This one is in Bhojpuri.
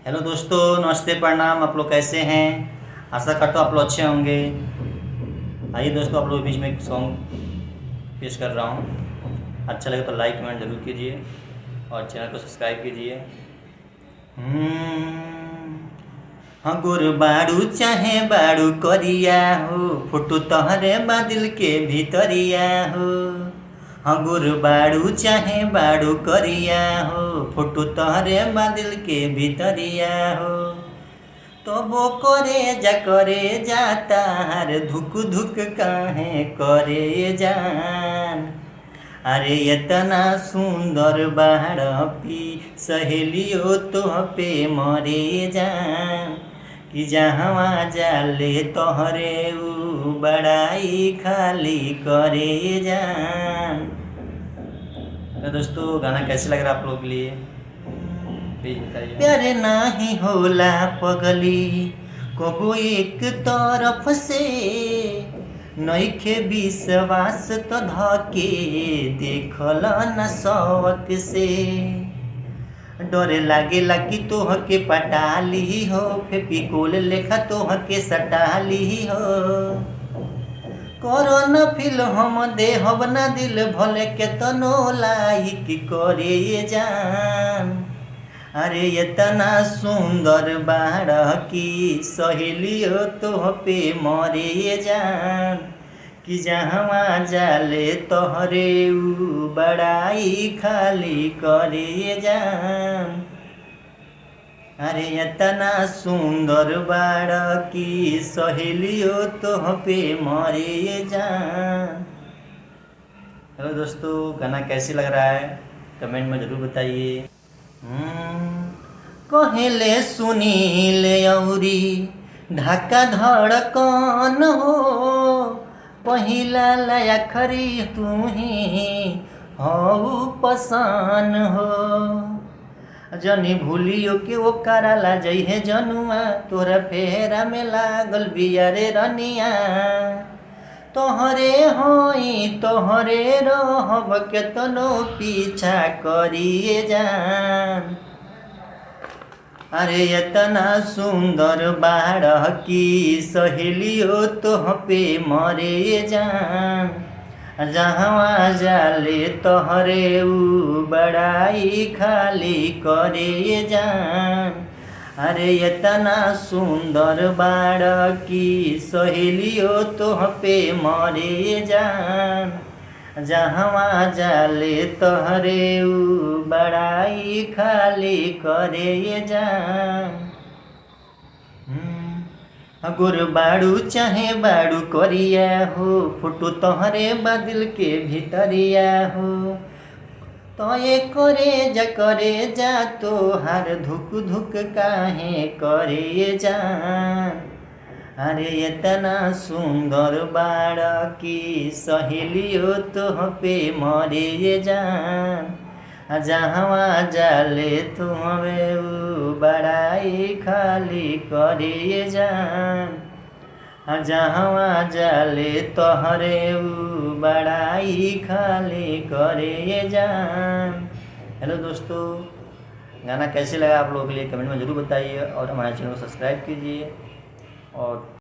हेलो दोस्तों, नमस्ते, प्रणाम। आप लोग कैसे हैं? आशा करता हूँ आप लोग अच्छे होंगे। आइए दोस्तों, आप लोग के बीच में एक सॉन्ग पेश कर रहा हूँ। अच्छा लगे तो लाइक कमेंट जरूर कीजिए और चैनल को सब्सक्राइब कीजिए। हाँ, गोर बाड़ू चाहे बाड़ू करिया हो, फोटो तहरे बादल के भीतरिया हो। हाँ, गोर बाड़ू चाहे बाड़ू करिया हो, फोटो तहरे बादल के भीतरिया हो। तो वो करे जा तार धुक धुक काहे करे जान। अरे इतना सुंदर बाहर पी सहेलियो तो पे मरे जान। कि जहाँ जाले तोहरे ऊ बड़ाई खाली करे जान। तो दोस्तों, गाना कैसे लग रहा है आप लोगों के लिए? प्लीज बताइए। प्यारे नाही होला पगली कबो एक तरफ से, नइखे विश्वास तो धके देखल न शौक से। डरे लागेला कि तोहके पटाली हो, फेविकोल लेखा तोहके सटाली हो। करो न फिल हम देहब ना दिल भले केतनो लाइक करे जान। अरे इतना सुंदर बाड़ की सहेलियो तो पे मरे जान। कि जहाँ जाले तोहरे ऊ बड़ाई खाली करे जान। अरे इतना सुंदर बाड़ की सहेलियो तो पे मरे जान। हेलो दोस्तों, गाना कैसे लग रहा है कमेंट में ज़रूर बताइए। कहेले सुनीले औरी धक्का धड़कन हो, पहिला लया खरी तू ही हो पसान हो। जनी भूलियो के वो कराला जइहे जनुआ, तोरा फेरा में लागल बिया रे रनिया। तोहरे होई तोहरे रहब केतनो पीछा करिए जान। अरे इतना सुंदर बाड़ की सहेलियो तो पे मरे जान। जहाँ जाले तोहरे ऊ बड़ाई खाली करे जान। अरे इतना सुंदर बाड़ की सहेलियो तो पे मरे जान। जहाँ जाले तोहरे ऊ बड़ाई खाली करे जान। गोर बाड़ू चाहे बाड़ू करिया हो, फोटो तोहरे बादल के भीतरिया हो। तो ये करे जा तो हर धुक धुक काहे करे जान। अरे इतना सुंदर बाड़ की सहेलियो तो पे मरे जान। जहाँ जाले तुम्हें ऊ बड़ाई खाली करे जान। जहाँ जाले तोहरे ऊ बड़ाई खाली करे जान। हेलो दोस्तों, गाना कैसे लगा आप लोगों के लिए कमेंट में ज़रूर बताइए और हमारे चैनल को सब्सक्राइब कीजिए और